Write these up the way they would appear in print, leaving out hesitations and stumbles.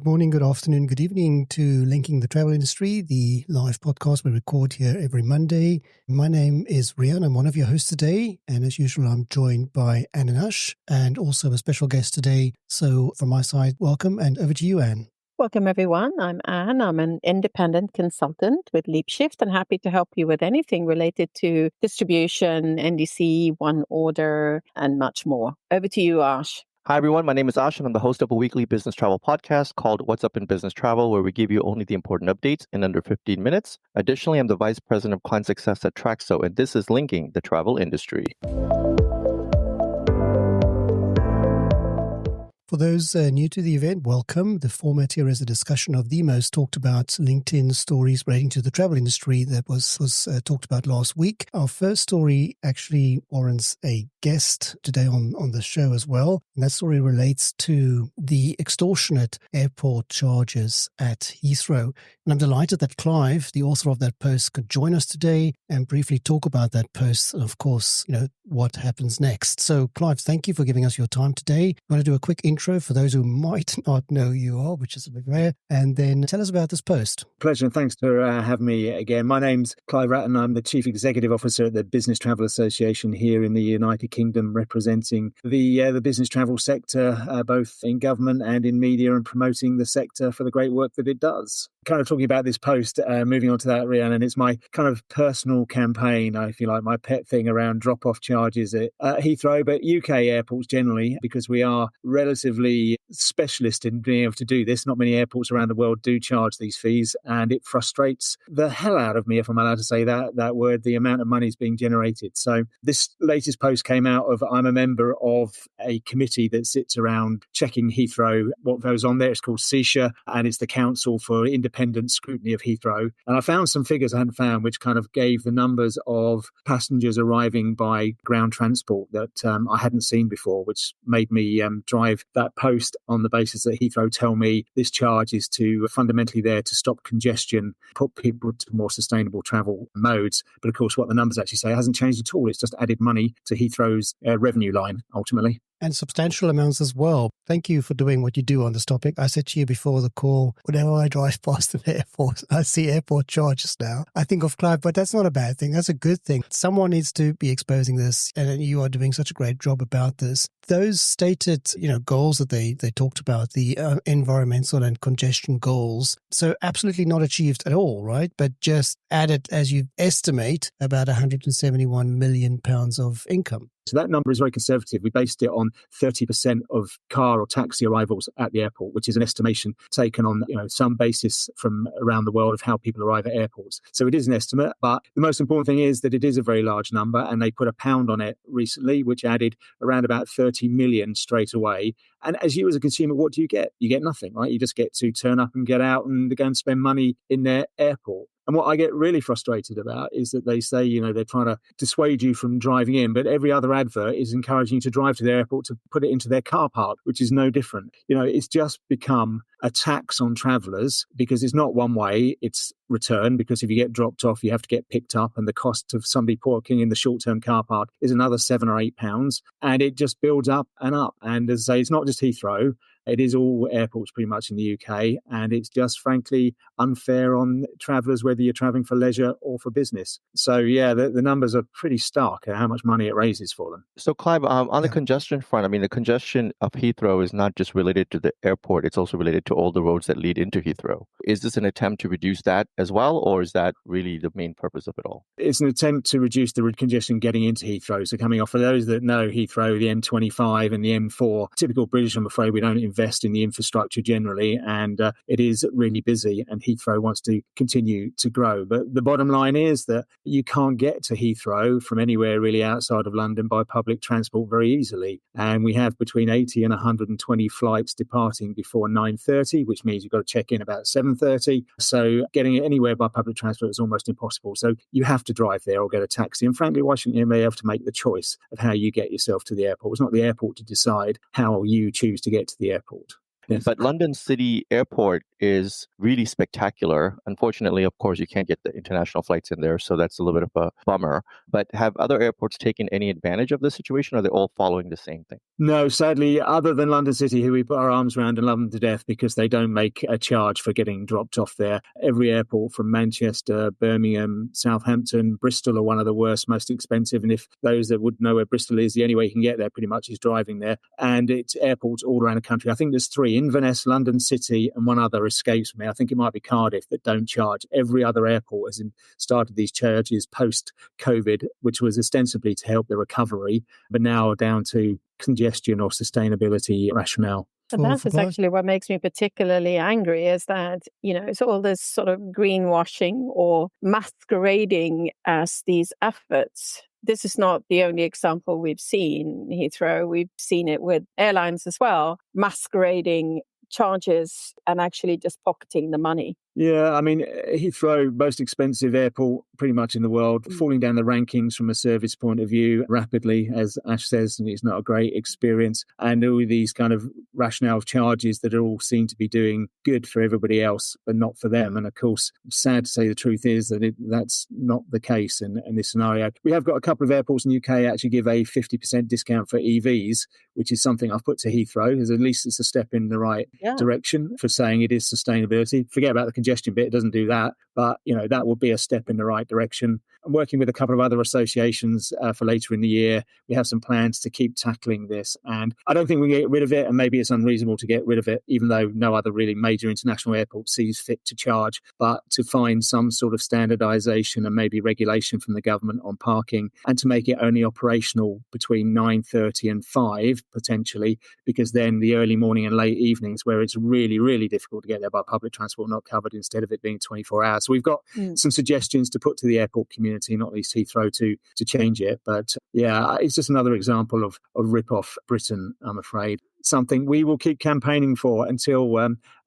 Good morning, good afternoon, good evening to Linking the Travel Industry, the live podcast we record here every Monday. My name is Rian. I'm one of your hosts today. And as usual, I'm joined by Anne and Ash and also a special guest today. So from my side, welcome and over to you, Anne. Welcome, everyone. I'm Anne. I'm an independent consultant with LeapShift and happy to help you with anything related to distribution, NDC, one order, and much more. Over to you, Ash. Hi, everyone. My name is Ash, and I'm the host of a weekly business travel podcast called What's Up in Business Travel, where we give you only the important updates in under 15 minutes. Additionally, I'm the Vice President of Client Success at Traxo, and this is Linking the Travel Industry. For those new to the event, welcome. The format here is a discussion of the most talked about LinkedIn stories relating to the travel industry that was talked about last week. Our first story actually warrants a guest today on the show as well. And that story relates to the extortionate airport charges at Heathrow. And I'm delighted that Clive, the author of that post, could join us today and briefly talk about that post. And of course, what happens next. So Clive, thank you for giving us your time today. I want to do a quick intro for those who might not know who you are, which is a bit rare, and then tell us about this post. Pleasure, and thanks for having me again. My name's Clive Ratton. I'm the Chief Executive Officer at the Business Travel Association here in the United Kingdom, representing the business travel sector, both in government and in media, and promoting the sector for the great work that it does. Kind of talking about this post, moving on to that, Rhiannon, it's my kind of personal campaign, if you like, my pet thing around drop-off charges at Heathrow, but UK airports generally, because we are relatively specialist in being able to do this. Not many airports around the world do charge these fees, and it frustrates the hell out of me, if I'm allowed to say that word, the amount of money is being generated. So this latest post came out of, I'm a member of a committee that sits around checking Heathrow, what goes on there. It's called CESHA, and it's the Council for Independent Scrutiny of Heathrow. And I found some figures I hadn't found, which kind of gave the numbers of passengers arriving by ground transport that I hadn't seen before, which made me drive that post on the basis that Heathrow tell me this charge is to fundamentally there to stop congestion, put people to more sustainable travel modes. But of course, what the numbers actually say hasn't changed at all. It's just added money to Heathrow's revenue line, ultimately. And substantial amounts as well. Thank you for doing what you do on this topic. I said to you before the call, whenever I drive past an airport, I see airport charges now. I think of Clive, but that's not a bad thing. That's a good thing. Someone needs to be exposing this, and you are doing such a great job about this. Those stated, goals that they talked about, the environmental and congestion goals, so absolutely not achieved at all, right? But just added, as you estimate, about £171 million of income. So that number is very conservative. We based it on 30% of car or taxi arrivals at the airport, which is an estimation taken on some basis from around the world of how people arrive at airports. So it is an estimate, but the most important thing is that it is a very large number, and they put a pound on it recently, which added around about 30 million straight away. And as you as a consumer, what do you get? You get nothing, right? You just get to turn up and get out and go and spend money in their airport. And what I get really frustrated about is that they say, they're trying to dissuade you from driving in, but every other advert is encouraging you to drive to the airport to put it into their car park, which is no different. It's just become a tax on travellers because it's not one way, it's return, because if you get dropped off, you have to get picked up, and the cost of somebody parking in the short-term car park is another £7 or £8, and it just builds up and up. And as I say, it's not just Heathrow. It is all airports pretty much in the UK, and it's just frankly unfair on travellers, whether you're travelling for leisure or for business. So yeah, the numbers are pretty stark at how much money it raises for them. So Clive, on the congestion front, the congestion of Heathrow is not just related to the airport, it's also related to all the roads that lead into Heathrow. Is this an attempt to reduce that as well, or is that really the main purpose of it all? It's an attempt to reduce the congestion getting into Heathrow. So coming off, for those that know Heathrow, the M25 and the M4, typical British, I'm afraid we don't invest in the infrastructure generally, and it is really busy, and Heathrow wants to continue to grow. But the bottom line is that you can't get to Heathrow from anywhere really outside of London by public transport very easily. And we have between 80 and 120 flights departing before 9:30, which means you've got to check in about 7:30. So getting it anywhere by public transport is almost impossible. So you have to drive there or get a taxi. And frankly, why shouldn't you be able to make the choice of how you get yourself to the airport? It's not the airport to decide how you choose to get to the airport. Yes. But London City Airport is really spectacular. Unfortunately, of course, you can't get the international flights in there, so that's a little bit of a bummer. But have other airports taken any advantage of the situation, or are they all following the same thing? No, sadly, other than London City, who we put our arms around and love them to death because they don't make a charge for getting dropped off there. Every airport from Manchester, Birmingham, Southampton, Bristol are one of the worst, most expensive. And if those that would know where Bristol is, the only way you can get there pretty much is driving there. And it's airports all around the country. I think there's 3, Inverness, London City, and one other escapes me. I think it might be Cardiff that don't charge. Every other airport has started these charges post-COVID, which was ostensibly to help the recovery, but now down to congestion or sustainability rationale. And that is actually what makes me particularly angry is that, it's all this sort of greenwashing or masquerading as these efforts. This is not the only example we've seen, Heathrow. We've seen it with airlines as well, masquerading charges and actually just pocketing the money. Yeah, I mean, Heathrow, most expensive airport pretty much in the world, falling down the rankings from a service point of view rapidly, as Ash says, and it's not a great experience. And all these kind of rationale of charges that are all seen to be doing good for everybody else, but not for them. And of course, sad to say the truth is that that's not the case in this scenario. We have got a couple of airports in the UK actually give a 50% discount for EVs, which is something I've put to Heathrow, as at least it's a step in the right direction for saying it is sustainability. Forget about the congestion bit, it doesn't do that, but that would be a step in the right direction. I'm working with a couple of other associations for later in the year. We have some plans to keep tackling this, and I don't think we can get rid of it, and maybe it's unreasonable to get rid of it, even though no other really major international airport sees fit to charge, but to find some sort of standardization and maybe regulation from the government on parking, and to make it only operational between 9:30 and 5 potentially, because then the early morning and late evenings where it's really, really difficult to get there by public transport not covered, instead of it being 24 hours. So we've got some suggestions to put to the airport community, not least Heathrow, to change it. But yeah, it's just another example of rip-off Britain, I'm afraid. Something we will keep campaigning for until,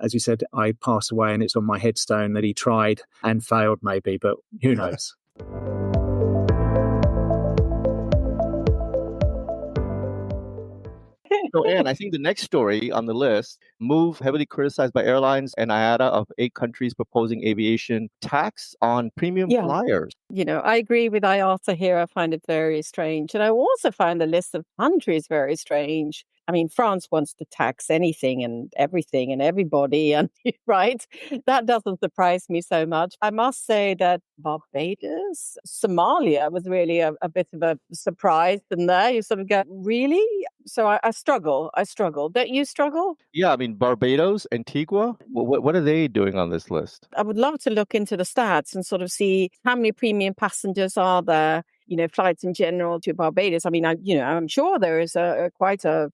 as you said, I pass away and it's on my headstone that he tried and failed maybe, but who knows? So, Anne, I think the next story on the list, move heavily criticized by airlines and IATA of 8 countries proposing aviation tax on premium flyers. I agree with IATA here. I find it very strange. And I also find the list of countries very strange. I mean, France wants to tax anything and everything and everybody, and right? That doesn't surprise me so much. I must say that Barbados, Somalia was really a bit of a surprise in there. You sort of go, really? So I struggle. Don't you struggle? Yeah, I mean, Barbados, Antigua, what are they doing on this list? I would love to look into the stats and sort of see how many premium passengers are there, flights in general to Barbados. I mean, I'm sure there is quite a,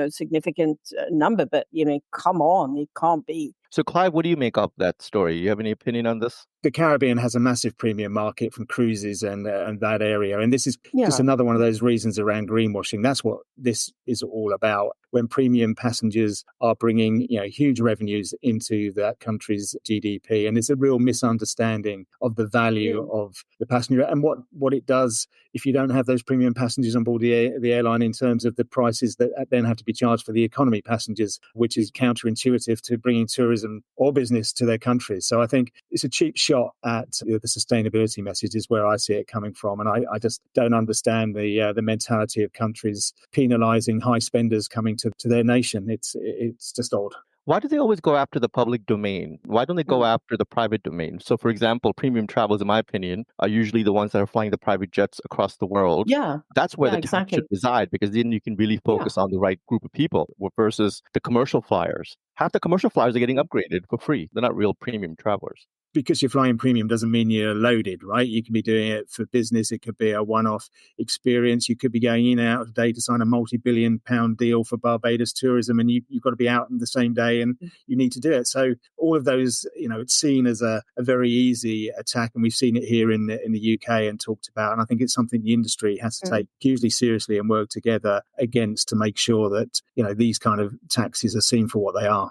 significant number, but, come on, it can't be. So, Clive, what do you make of that story? You have any opinion on this? The Caribbean has a massive premium market from cruises and that area. And this is just another one of those reasons around greenwashing. That's what this is all about. When premium passengers are bringing huge revenues into that country's GDP. And it's a real misunderstanding of the value of the passenger and what it does if you don't have those premium passengers on board the airline in terms of the prices that then have to be charged for the economy passengers, which is counterintuitive to bringing tourism or business to their countries. So I think it's a cheap shot at the sustainability message is where I see it coming from. And I just don't understand the mentality of countries penalising high spenders coming to their nation. It's just odd. Why do they always go after the public domain? Why don't they go after the private domain? So, for example, premium travels, in my opinion, are usually the ones that are flying the private jets across the world. Yeah. That's where the tax should reside, because then you can really focus on the right group of people versus the commercial flyers. Half the commercial flyers are getting upgraded for free. They're not real premium travelers. Because you're flying premium doesn't mean you're loaded, right? You can be doing it for business. It could be a one-off experience. You could be going in and out of the day to sign a multi-billion-pound deal for Barbados tourism, and you've got to be out in the same day, and you need to do it. So all of those, it's seen as a very easy attack, and we've seen it here in the UK and talked about. And I think it's something the industry has to take hugely seriously and work together against to make sure that these kind of taxes are seen for what they are.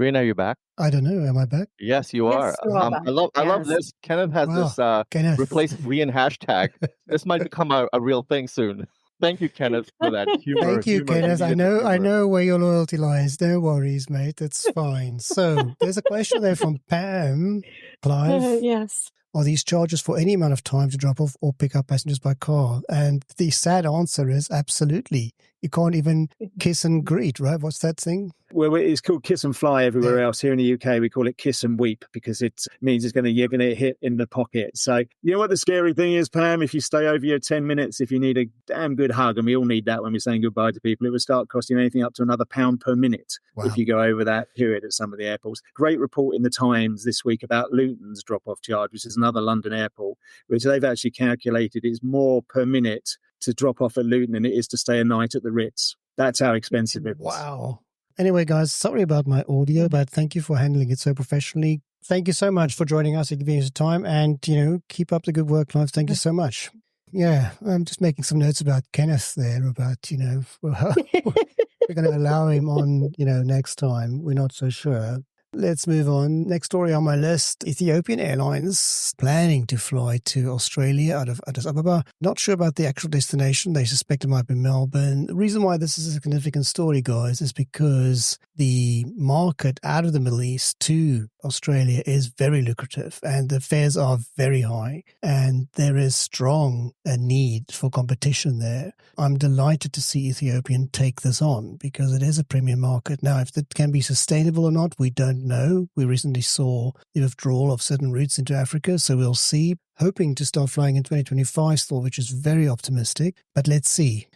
Rian, are you back? I don't know. Am I back? Yes, you Yes, are. you are back. I love Yes. this. Kenneth has this Kenneth. replace Rian hashtag. This might become a real thing soon. Thank you, Kenneth, for that humor. Thank you, Kenneth. You I needed the humor. know where your loyalty lies. No worries, mate. It's fine. So there's a question there from Pam. Clive. Yes. Are these charges for any amount of time to drop off or pick up passengers by car? And the sad answer is absolutely. You can't even kiss and greet, right? What's that thing? Well, it's called kiss and fly everywhere else. Here in the UK, we call it kiss and weep because it means you're going to hit in the pocket. So you know what the scary thing is, Pam? If you stay over your 10 minutes, if you need a damn good hug, and we all need that when we're saying goodbye to people, it will start costing anything up to another £1 per minute if you go over that period at some of the airports. Great report in the Times this week about Luton's drop-off charge, which is another London airport, which they've actually calculated is more per minute to drop off at Luton than it is to stay a night at the Ritz. That's how expensive it is. Wow. Anyway, guys, sorry about my audio, but thank you for handling it so professionally. Thank you so much for joining us and giving us the time, and, keep up the good work, Clive. Thank you so much. Yeah, I'm just making some notes about Kenneth there, about, we're going to allow him on, next time. We're not so sure. Let's move on. Next story on my list, Ethiopian Airlines planning to fly to Australia out of Addis Ababa. Not sure about the actual destination. They suspect it might be Melbourne. The reason why this is a significant story, guys, is because the market out of the Middle East to Australia is very lucrative and the fares are very high and there is strong a need for competition there. I'm delighted to see Ethiopian take this on because it is a premium market. Now, if it can be sustainable or not, we don't know. We recently saw the withdrawal of certain routes into Africa, so we'll see. Hoping to start flying in 2025 still, which is very optimistic, but let's see.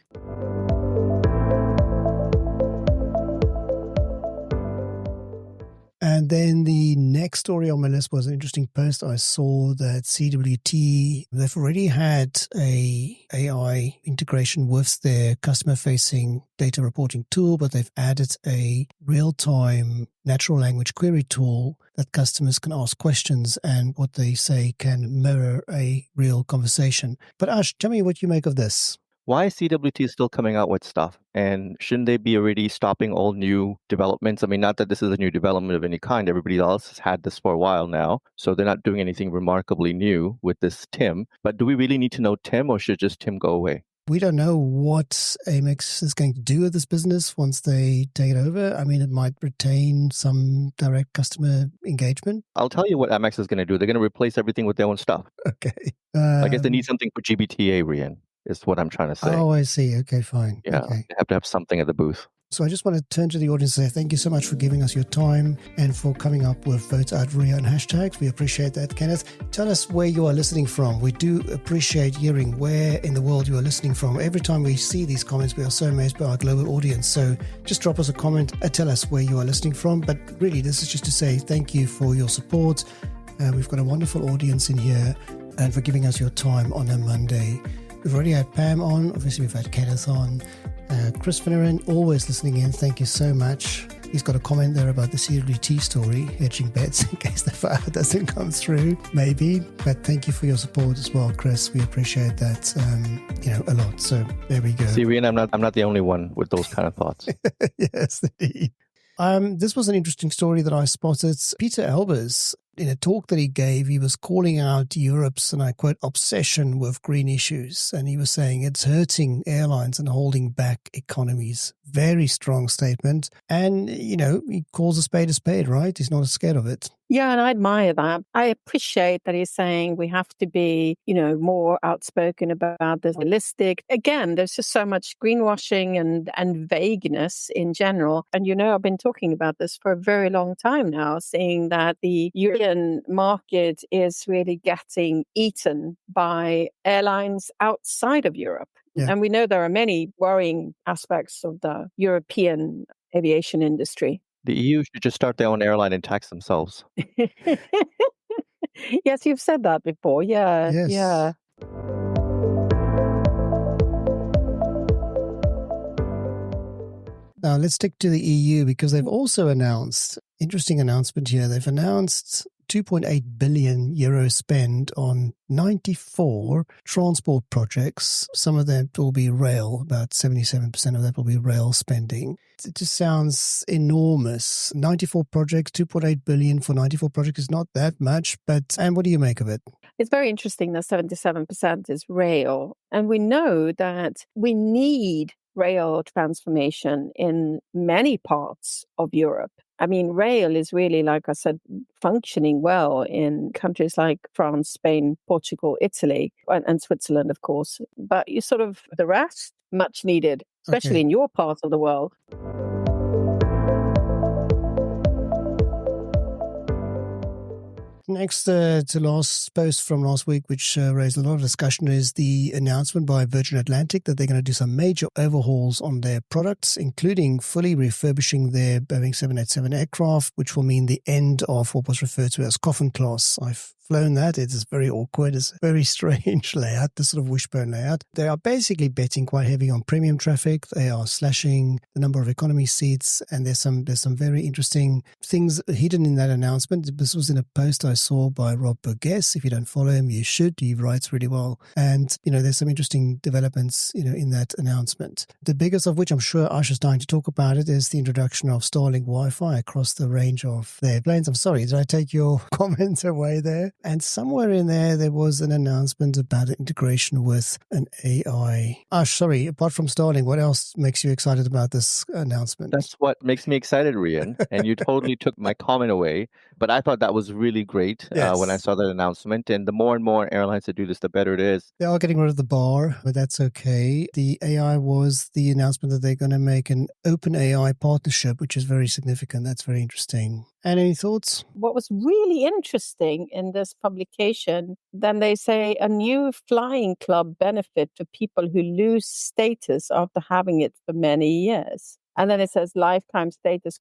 And then the next story on my list was an interesting post. I saw that CWT, they've already had a AI integration with their customer-facing data reporting tool, but they've added a real-time natural language query tool that customers can ask questions and what they say can mirror a real conversation. But Ash, tell me what you make of this. Why is CWT still coming out with stuff? And shouldn't they be already stopping all new developments? I mean, not that this is a new development of any kind. Everybody else has had this for a while now. So they're not doing anything remarkably new with this Tim. But do we really need to know Tim, or should just Tim go away? We don't know what Amex is going to do with this business once they take it over. I mean, it might retain some direct customer engagement. I'll tell you what Amex is going to do. They're going to replace everything with their own stuff. Okay. I guess they need something for GBTA, Rian, is what I'm trying to say. Oh, I see. Okay, fine. Yeah, okay. They have to have something at the booth. So I just want to turn to the audience and say thank you so much for giving us your time and for coming up with Votes Out Ria and hashtags. We appreciate that, Kenneth. Tell us where you are listening from. We do appreciate hearing where in the world you are listening from. Every time we see these comments, we are so amazed by our global audience. So just drop us a comment and tell us where you are listening from. But really, this is just to say thank you for your support. We've got a wonderful audience in here and for giving us your time on a Monday. We've already had Pam on. Obviously, we've had Kenneth on. Chris Finneran, always listening in. Thank you so much. He's got a comment there about the CWT story, hedging bets in case the fire doesn't come through, maybe. But thank you for your support as well, Chris. We appreciate that, a lot. So there we go. See, Rian, I'm not the only one with those kind of thoughts. Yes, indeed. This was an interesting story that I spotted. Peter Elbers, in a talk that he gave, he was calling out Europe's, and I quote, obsession with green issues. And he was saying it's hurting airlines and holding back economies. Very strong statement. And, he calls a spade, right? He's not scared of it. Yeah, and I admire that. I appreciate that he's saying we have to be, more outspoken about this, realistic. Again, there's just so much greenwashing and vagueness in general. And, I've been talking about this for a very long time now, saying that the European market is really getting eaten by airlines outside of Europe. Yeah. And we know there are many worrying aspects of the European aviation industry. The EU should just start their own airline and tax themselves. Yes, you've said that before. Yeah. Yes. Yeah. Now, let's stick to the EU because they've also announced, interesting announcement here, they've announced 2.8 billion euro spend on 94 transport projects. Some of that will be rail, about 77% of that will be rail spending. It just sounds enormous. 94 projects, 2.8 billion for 94 projects is not that much, and what do you make of it? It's very interesting that 77% is rail. And we know that we need rail transformation in many parts of Europe. I mean, rail is really, like I said, functioning well in countries like France, Spain, Portugal, Italy, and Switzerland, of course. But you sort of, the rest, much needed, especially in your part of the world. Next to last post from last week, which raised a lot of discussion, is the announcement by Virgin Atlantic that they're going to do some major overhauls on their products, including fully refurbishing their Boeing 787 aircraft, which will mean the end of what was referred to as coffin class. I've flown that. It is very awkward. It's a very strange layout, the sort of wishbone layout. They are basically betting quite heavy on premium traffic. They are slashing the number of economy seats, and there's some very interesting things hidden in that announcement. This was in a post I saw by Rob Burgess. If you don't follow him, you should. He writes really well. And, there's some interesting developments, in that announcement. The biggest of which, I'm sure Ash is dying to talk about it, is the introduction of Starlink Wi-Fi across the range of their planes. I'm sorry, did I take your comment away there? And somewhere in there was an announcement about integration with an AI. Ash, sorry, apart from Starlink, what else makes you excited about this announcement? That's what makes me excited, Rian. And you totally took my comment away. But I thought that was really great when I saw that announcement. And the more and more airlines that do this, the better it is. They are getting rid of the bar, but that's okay. The AI was the announcement that they're going to make an open AI partnership, which is very significant. That's very interesting. And any thoughts? What was really interesting in this publication, then they say a new flying club benefit for people who lose status after having it for many years. And then it says lifetime status ?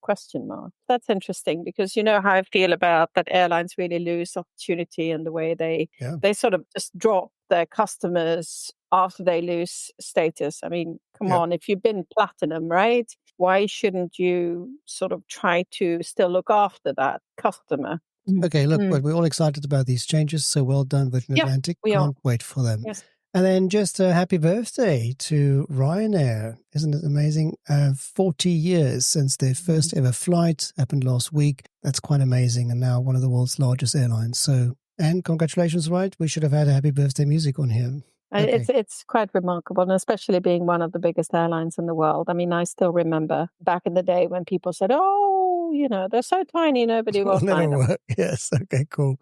That's interesting because you know how I feel about that airlines really lose opportunity in the way they sort of just drop their customers after they lose status. I mean, come on, if you've been platinum, right? Why shouldn't you sort of try to still look after that customer? Okay, look, but we're all excited about these changes. So well done, Virgin Atlantic. Can't wait for them. Yes. And then just a happy birthday to Ryanair. Isn't it amazing? 40 years since their first ever flight happened last week. That's quite amazing. And now one of the world's largest airlines. So, and congratulations, right? We should have had a happy birthday music on here. Okay. It's quite remarkable, and especially being one of the biggest airlines in the world. I mean, I still remember back in the day when people said, oh, they're so tiny, nobody will fly them. Work. Yes, okay, cool.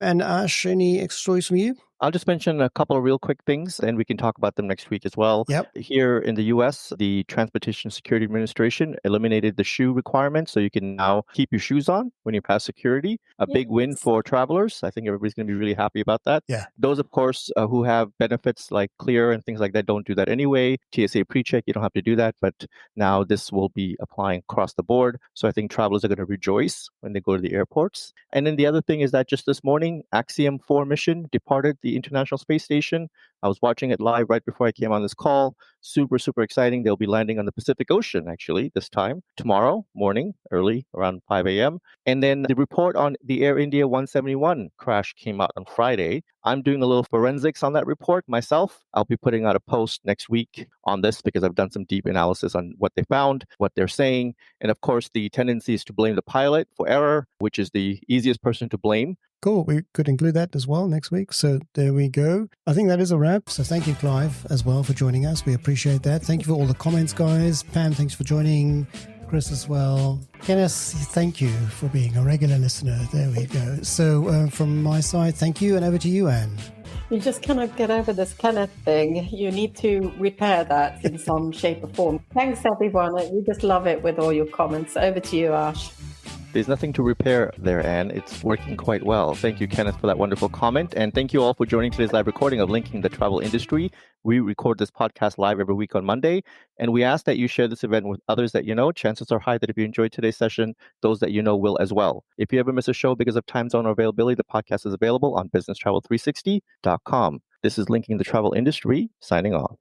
And Ash, any extra stories from you? I'll just mention a couple of real quick things, and we can talk about them next week as well. Yep. Here in the U.S., the Transportation Security Administration eliminated the shoe requirement, so you can now keep your shoes on when you pass security. A big win for travelers. I think everybody's going to be really happy about that. Yeah. Those, of course, who have benefits like Clear and things like that don't do that anyway. TSA PreCheck, you don't have to do that, but now this will be applying across the board. So I think travelers are going to rejoice when they go to the airports. And then the other thing is that just this morning, Axiom 4 mission departed the International Space Station. I was watching it live right before I came on this call. Super, super exciting. They'll be landing on the Pacific Ocean, actually, this time, tomorrow morning, early, around 5 a.m. And then the report on the Air India 171 crash came out on Friday. I'm doing a little forensics on that report myself. I'll be putting out a post next week on this because I've done some deep analysis on what they found, what they're saying. And of course, the tendency is to blame the pilot for error, which is the easiest person to blame. Cool. We could include that as well next week. So there we go. I think that is a wrap. So thank you, Clive, as well for joining us. We appreciate that. Thank you for all the comments, guys. Pam, thanks for joining. Chris as well. Kenneth, thank you for being a regular listener. There we go. So from my side, thank you. And over to you, Anne. You just cannot get over this Kenneth thing. You need to repair that in some shape or form. Thanks, everyone. We just love it with all your comments. Over to you, Ash. There's nothing to repair there, Anne. It's working quite well. Thank you, Kenneth, for that wonderful comment. And thank you all for joining today's live recording of Linking the Travel Industry. We record this podcast live every week on Monday. And we ask that you share this event with others that you know. Chances are high that if you enjoyed today's session, those that you know will as well. If you ever miss a show because of time zone or availability, the podcast is available on businesstravel360.com. This is Linking the Travel Industry, signing off.